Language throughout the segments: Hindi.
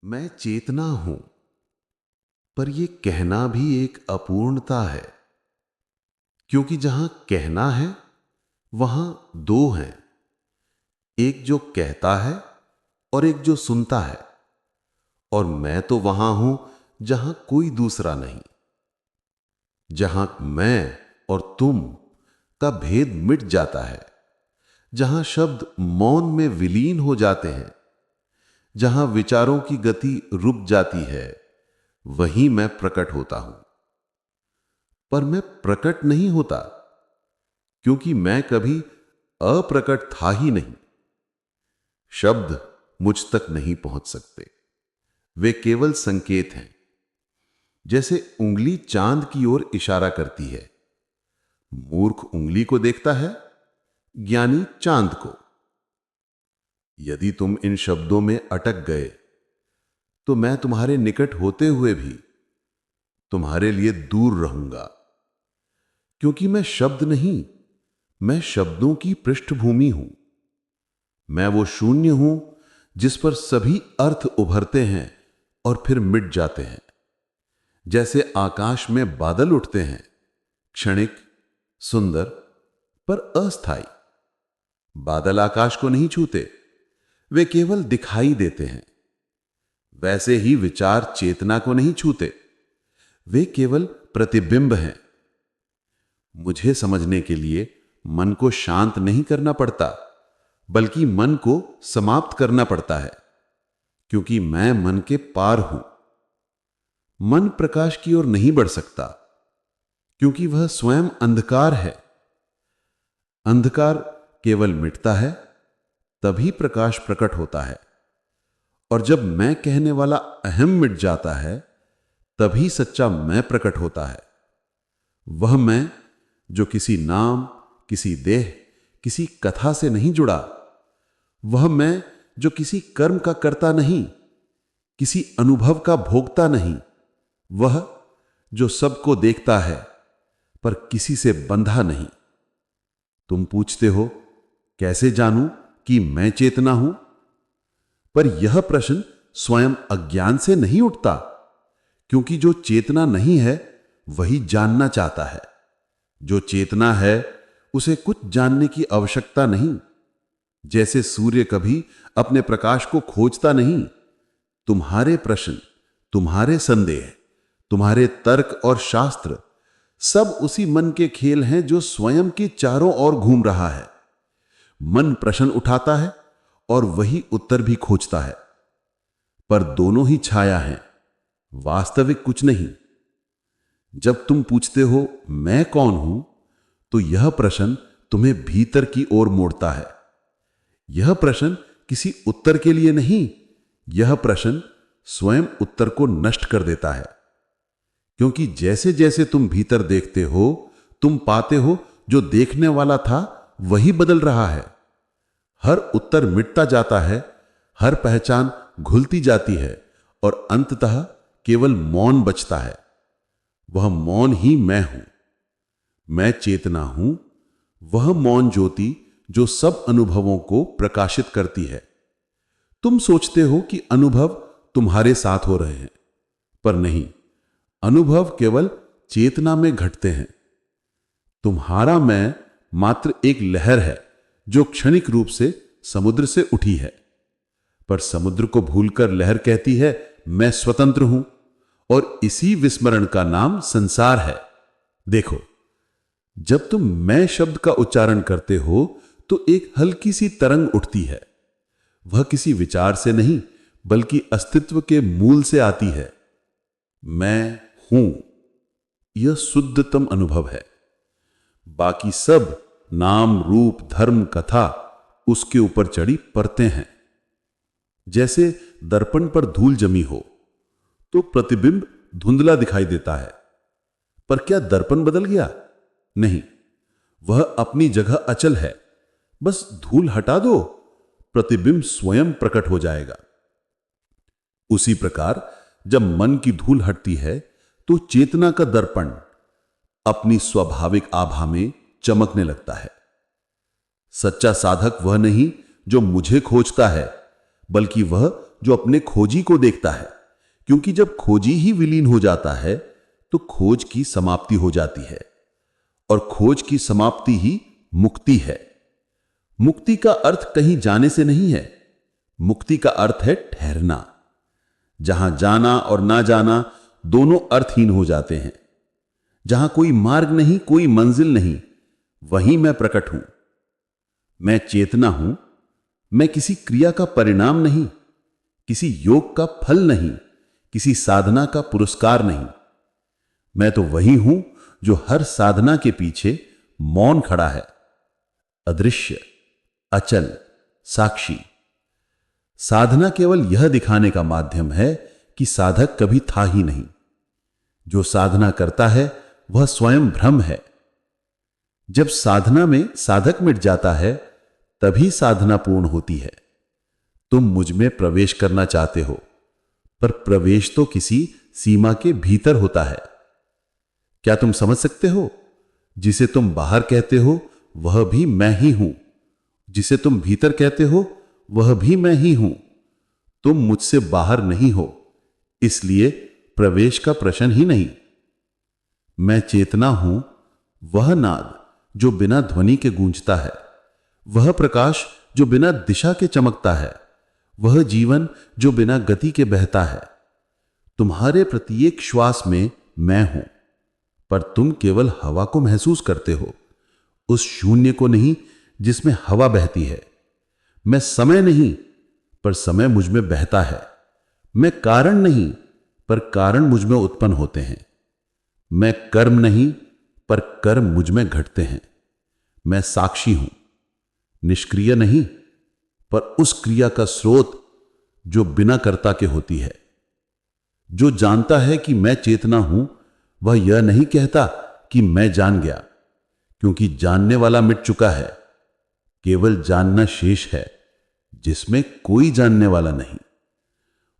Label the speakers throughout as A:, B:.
A: मैं चेतना हूं, पर यह कहना भी एक अपूर्णता है, क्योंकि जहां कहना है वहां दो हैं। एक जो कहता है और एक जो सुनता है। और मैं तो वहां हूं जहां कोई दूसरा नहीं, जहां मैं और तुम का भेद मिट जाता है, जहां शब्द मौन में विलीन हो जाते हैं, जहां विचारों की गति रुक जाती है, वहीं मैं प्रकट होता हूं। पर मैं प्रकट नहीं होता, क्योंकि मैं कभी अप्रकट था ही नहीं। शब्द मुझ तक नहीं पहुंच सकते, वे केवल संकेत हैं। जैसे उंगली चांद की ओर इशारा करती है। मूर्ख उंगली को देखता है, ज्ञानी चांद को। यदि तुम इन शब्दों में अटक गए, तो मैं तुम्हारे निकट होते हुए भी तुम्हारे लिए दूर रहूंगा, क्योंकि मैं शब्द नहीं, मैं शब्दों की पृष्ठभूमि हूं। मैं वो शून्य हूं जिस पर सभी अर्थ उभरते हैं और फिर मिट जाते हैं। जैसे आकाश में बादल उठते हैं, क्षणिक, सुंदर, पर अस्थायी। बादल आकाश को नहीं छूते, वे केवल दिखाई देते हैं। वैसे ही विचार चेतना को नहीं छूते, वे केवल प्रतिबिंब हैं। मुझे समझने के लिए मन को शांत नहीं करना पड़ता, बल्कि मन को समाप्त करना पड़ता है, क्योंकि मैं मन के पार हूं। मन प्रकाश की ओर नहीं बढ़ सकता, क्योंकि वह स्वयं अंधकार है। अंधकार केवल मिटता है, तभी प्रकाश प्रकट होता है। और जब मैं कहने वाला अहम मिट जाता है, तभी सच्चा मैं प्रकट होता है। वह मैं जो किसी नाम, किसी देह, किसी कथा से नहीं जुड़ा। वह मैं जो किसी कर्म का कर्ता नहीं, किसी अनुभव का भोगता नहीं। वह जो सबको देखता है, पर किसी से बंधा नहीं। तुम पूछते हो, कैसे जानूं कि मैं चेतना हूं? पर यह प्रश्न स्वयं अज्ञान से नहीं उठता, क्योंकि जो चेतना नहीं है, वही जानना चाहता है। जो चेतना है, उसे कुछ जानने की आवश्यकता नहीं। जैसे सूर्य कभी अपने प्रकाश को खोजता नहीं, तुम्हारे प्रश्न, तुम्हारे संदेह, तुम्हारे तर्क और शास्त्र सब उसी मन के खेल हैं जो स्वयं के चारों ओर घूम रहा है। मन प्रश्न उठाता है और वही उत्तर भी खोजता है, पर दोनों ही छाया हैं, वास्तविक कुछ नहीं। जब तुम पूछते हो मैं कौन हूं, तो यह प्रश्न तुम्हें भीतर की ओर मोड़ता है। यह प्रश्न किसी उत्तर के लिए नहीं, यह प्रश्न स्वयं उत्तर को नष्ट कर देता है। क्योंकि जैसे जैसे तुम भीतर देखते हो, तुम पाते हो जो देखने वाला था वही बदल रहा है। हर उत्तर मिटता जाता है, हर पहचान घुलती जाती है, और अंततः केवल मौन बचता है। वह मौन ही मैं हूं। मैं चेतना हूं, वह मौन ज्योति जो सब अनुभवों को प्रकाशित करती है। तुम सोचते हो कि अनुभव तुम्हारे साथ हो रहे हैं, पर नहीं, अनुभव केवल चेतना में घटते हैं। तुम्हारा मैं मात्र एक लहर है जो क्षणिक रूप से समुद्र से उठी है। पर समुद्र को भूलकर लहर कहती है, मैं स्वतंत्र हूं, और इसी विस्मरण का नाम संसार है। देखो, जब तुम मैं शब्द का उच्चारण करते हो, तो एक हल्की सी तरंग उठती है। वह किसी विचार से नहीं, बल्कि अस्तित्व के मूल से आती है। मैं हूं, यह शुद्धतम अनुभव है। बाकी सब नाम, रूप, धर्म, कथा उसके ऊपर चढ़ी परतें हैं। जैसे दर्पण पर धूल जमी हो, तो प्रतिबिंब धुंधला दिखाई देता है। पर क्या दर्पण बदल गया? नहीं, वह अपनी जगह अचल है। बस धूल हटा दो, प्रतिबिंब स्वयं प्रकट हो जाएगा। उसी प्रकार जब मन की धूल हटती है, तो चेतना का दर्पण अपनी स्वाभाविक आभा में चमकने लगता है। सच्चा साधक वह नहीं जो मुझे खोजता है, बल्कि वह जो अपने खोजी को देखता है, क्योंकि जब खोजी ही विलीन हो जाता है तो खोज की समाप्ति हो जाती है, और खोज की समाप्ति ही मुक्ति है। मुक्ति का अर्थ कहीं जाने से नहीं है, मुक्ति का अर्थ है ठहरना, जहां जाना और ना जाना दोनों अर्थहीन हो जाते हैं। जहां कोई मार्ग नहीं, कोई मंजिल नहीं, वहीं मैं प्रकट हूं। मैं चेतना हूं। मैं किसी क्रिया का परिणाम नहीं, किसी योग का फल नहीं, किसी साधना का पुरस्कार नहीं। मैं तो वही हूं जो हर साधना के पीछे मौन खड़ा है, अदृश्य, अचल, साक्षी। साधना केवल यह दिखाने का माध्यम है कि साधक कभी था ही नहीं। जो साधना करता है वह स्वयं भ्रम है। जब साधना में साधक मिट जाता है तभी साधना पूर्ण होती है। तुम मुझ में प्रवेश करना चाहते हो, पर प्रवेश तो किसी सीमा के भीतर होता है। क्या तुम समझ सकते हो? जिसे तुम बाहर कहते हो वह भी मैं ही हूं, जिसे तुम भीतर कहते हो वह भी मैं ही हूं। तुम मुझसे बाहर नहीं हो, इसलिए प्रवेश का प्रश्न ही नहीं। मैं चेतना हूं, वह नाद जो बिना ध्वनि के गूंजता है, वह प्रकाश जो बिना दिशा के चमकता है, वह जीवन जो बिना गति के बहता है। तुम्हारे प्रत्येक श्वास में मैं हूं, पर तुम केवल हवा को महसूस करते हो, उस शून्य को नहीं जिसमें हवा बहती है। मैं समय नहीं, पर समय मुझ में बहता है। मैं कारण नहीं, पर कारण मुझ में उत्पन्न होते हैं। मैं कर्म नहीं, पर कर्म मुझ में घटते हैं। मैं साक्षी हूं, निष्क्रिय नहीं, पर उस क्रिया का स्रोत जो बिना कर्ता के होती है। जो जानता है कि मैं चेतना हूं, वह यह नहीं कहता कि मैं जान गया, क्योंकि जानने वाला मिट चुका है। केवल जानना शेष है, जिसमें कोई जानने वाला नहीं।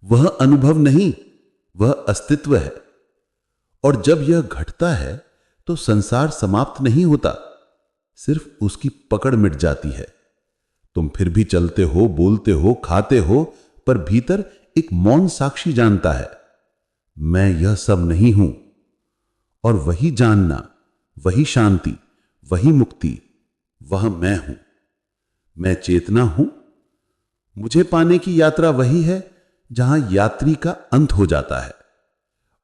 A: वह अनुभव नहीं, वह अस्तित्व है। और जब यह घटता है तो संसार समाप्त नहीं होता, सिर्फ उसकी पकड़ मिट जाती है। तुम फिर भी चलते हो, बोलते हो, खाते हो, पर भीतर एक मौन साक्षी जानता है, मैं यह सब नहीं हूं। और वही जानना, वही शांति, वही मुक्ति, वह मैं हूं। मैं चेतना हूं। मुझे पाने की यात्रा वही है जहां यात्री का अंत हो जाता है।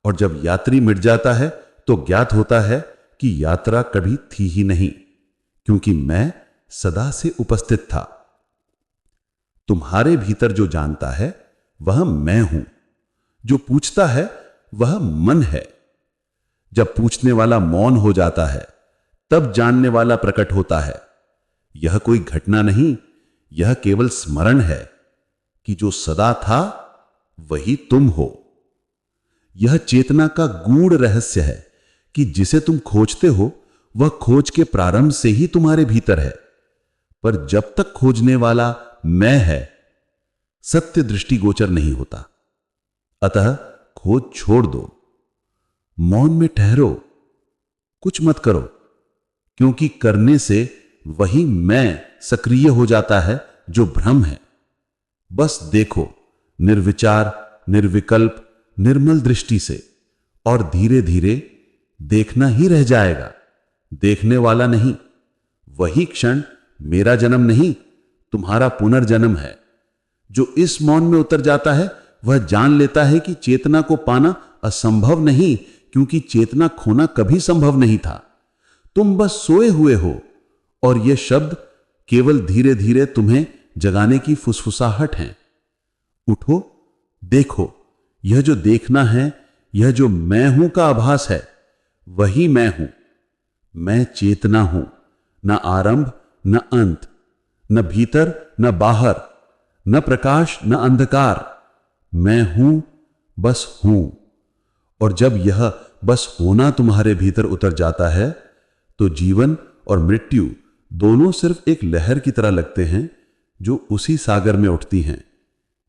A: और जब यात्री मिट जाता है तो ज्ञात होता है कि यात्रा कभी थी ही नहीं, क्योंकि मैं सदा से उपस्थित था। तुम्हारे भीतर जो जानता है वह मैं हूं। जो पूछता है वह मन है। जब पूछने वाला मौन हो जाता है तब जानने वाला प्रकट होता है। यह कोई घटना नहीं, यह केवल स्मरण है कि जो सदा था वही तुम हो। यह चेतना का गूढ़ रहस्य है कि जिसे तुम खोजते हो वह खोज के प्रारंभ से ही तुम्हारे भीतर है। पर जब तक खोजने वाला मैं है, सत्य दृष्टिगोचर नहीं होता। अतः खोज छोड़ दो, मौन में ठहरो, कुछ मत करो, क्योंकि करने से वही मैं सक्रिय हो जाता है जो भ्रम है। बस देखो, निर्विचार, निर्विकल्प, निर्मल दृष्टि से, और धीरे धीरे देखना ही रह जाएगा, देखने वाला नहीं। वही क्षण मेरा जन्म नहीं, तुम्हारा पुनर्जन्म है। जो इस मौन में उतर जाता है वह जान लेता है कि चेतना को पाना असंभव नहीं, क्योंकि चेतना खोना कभी संभव नहीं था। तुम बस सोए हुए हो, और ये शब्द केवल धीरे धीरे तुम्हें जगाने की फुसफुसाहट हैं। उठो, देखो, यह जो देखना है, यह जो मैं हूं का आभास है, वही मैं हूं। मैं चेतना हूं, न आरंभ न अंत, न भीतर न बाहर, न प्रकाश न अंधकार। मैं हूं, बस हूं। और जब यह बस होना तुम्हारे भीतर उतर जाता है तो जीवन और मृत्यु दोनों सिर्फ एक लहर की तरह लगते हैं जो उसी सागर में उठती हैं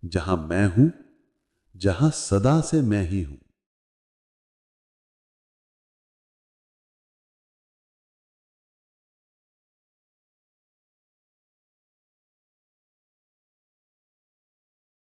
A: जहां मैं हूं, जहां सदा से मैं ही हूं।